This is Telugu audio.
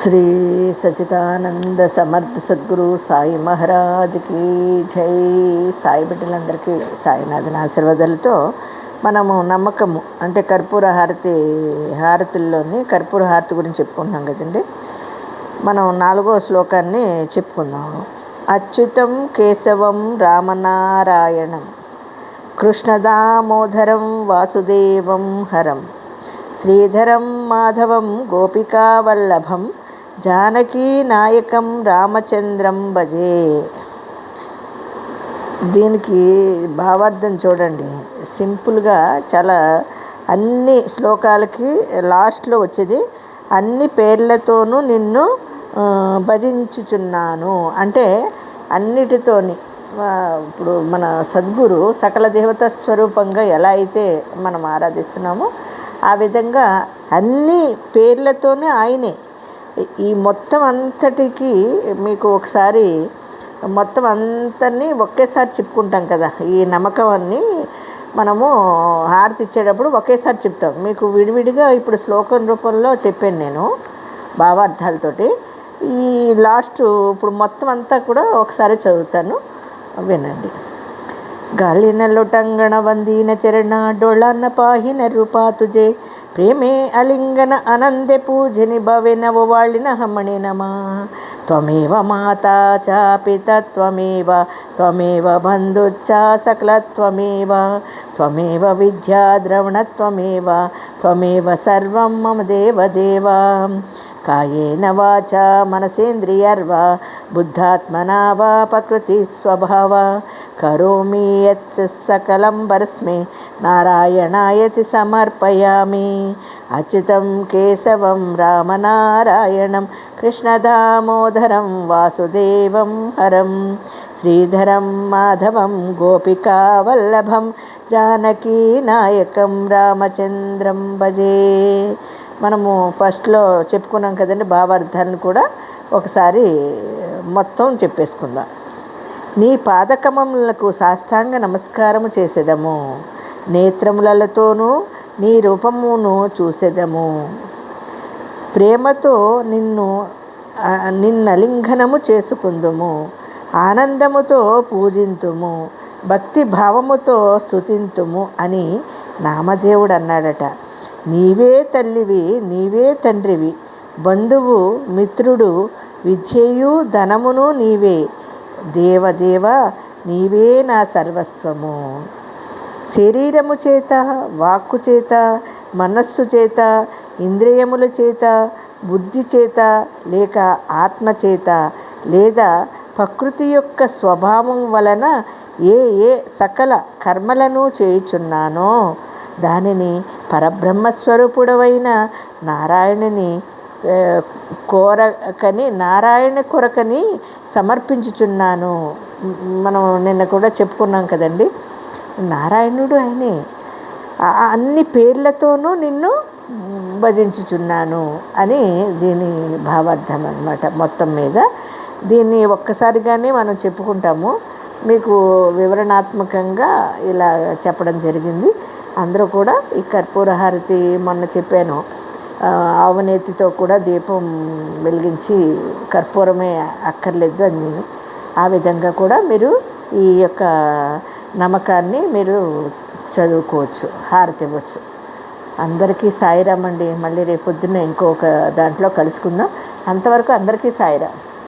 శ్రీ సచిదానంద సమర్థ సద్గురు సాయి మహారాజ్కి జై. సాయి బిడ్డలందరికీ సాయినాథన్ ఆశీర్వాదాలతో మనము నమ్మకము అంటే హారతుల్లోని కర్పూర హారతి గురించి చెప్పుకుంటున్నాం కదండి. మనం 4వ శ్లోకాన్ని చెప్పుకుందాం. అచ్యుతం కేశవం రామనారాయణం కృష్ణదామోదరం వాసుదేవం హరం శ్రీధరం మాధవం గోపికావల్లభం జానకీ నాయకం రామచంద్రం భజే. దీనికి భావార్థం చూడండి, సింపుల్గా చాలా అన్ని శ్లోకాలకి లాస్ట్లో వచ్చేది అన్ని పేర్లతోనూ నిన్ను భజించుచున్నాను అంటే అన్నిటితోని. ఇప్పుడు మన సద్గురు సకల దేవతా స్వరూపంగా ఎలా అయితే మనం ఆరాధిస్తున్నామో ఆ విధంగా అన్ని పేర్లతోనే ఆయనే. ఈ మొత్తం అంతటికి మీకు ఒకసారి మొత్తం అంతని ఒకేసారి చెప్పుకుంటాం కదా. ఈ నమ్మకాన్ని మనము హారతి ఇచ్చేటప్పుడు ఒకేసారి చెప్తాం. మీకు విడివిడిగా ఇప్పుడు శ్లోకం రూపంలో చెప్పాను నేను భావార్థాలతోటి. ఈ లాస్ట్ ఇప్పుడు మొత్తం అంతా కూడా ఒకసారి చదువుతాను, వినండి. గాలిన లొటంగణ వందీన చరణ డోళాన్న పాహిన రూపా తుజే ప్రేమే అలింగన అనందే పూజని భవెనవ వాళిన హమణి నమా. త్వమేవ మాతా చ పిత త్వమేవ త్వమేవ బంధుచ్చ సకల త్వమేవ త్వమేవ విద్యా ద్రవణ త్వమేవ త్వమేవ సర్వం మమ దేవదేవ. కాయేన వాచా మనసేంద్రియర్వా బుద్ధాత్మనా వా ప్రకృతి స్వభావ కరోమి యత్ సకలం పరస్మై నారాయణాయతి సమర్పయామి. అచ్యుతం కేశవం రామనారాయణం కృష్ణదామోదరం వాసుదేవం హరం శ్రీధరం మాధవం గోపికావల్లభం జానకీ నాయకం రామచంద్రం భజే. మనము ఫస్ట్లో చెప్పుకున్నాం కదండి, భావార్థాలను కూడా ఒకసారి మొత్తం చెప్పేసుకుందాం. నీ పాదకమములకు సాష్టాంగ నమస్కారము చేసేదము, నేత్రములతోనూ నీ రూపమును చూసేదము, ప్రేమతో నిన్నలింగనము చేసుకుందుము, ఆనందముతో పూజింతుము, భక్తి భావముతో స్తుతింతుము అని నామదేవుడు అన్నాడట. నీవే తల్లివి, నీవే తండ్రివి, బంధువు మిత్రుడు, విద్యయు ధనమును నీవే. దేవదేవ నీవే నా సర్వస్వము. శరీరము చేత, వాక్కు చేత, మనస్సు చేత, ఇంద్రియముల చేత, బుద్ధి చేత, లేక ఆత్మ చేత, లేదా ప్రకృతి యొక్క స్వభావం వలన ఏ ఏ సకల కర్మలను చేయుచున్నానో దానిని పరబ్రహ్మస్వరూపుడవైన నారాయణుని నారాయణ కొరకని సమర్పించుచున్నాను. మనం నిన్న కూడా చెప్పుకున్నాం కదండి, నారాయణుడు ఆయనే. అన్ని పేర్లతోనూ నిన్ను భజించుచున్నాను అని దీని భావార్థం అన్నమాట. మొత్తం మీద దీన్ని ఒక్కసారిగానే మనం చెప్పుకుంటాము, మీకు వివరణాత్మకంగా ఇలా చెప్పడం జరిగింది. అందరూ కూడా ఈ కర్పూర హారతి మొన్న చెప్పాను, ఆవునేతితో కూడా దీపం వెలిగించి కర్పూరమే అక్కర్లేదు అని, ఆ విధంగా కూడా మీరు ఈ యొక్క నమ్మకాన్ని మీరు చదువుకోవచ్చు, హారతి ఇవ్వచ్చు. అందరికీ సాయిరామ్ అండి. మళ్ళీ రేపొద్దున్న ఇంకొక దాంట్లో కలుసుకుందాం. అంతవరకు అందరికీ సాయిరామ్.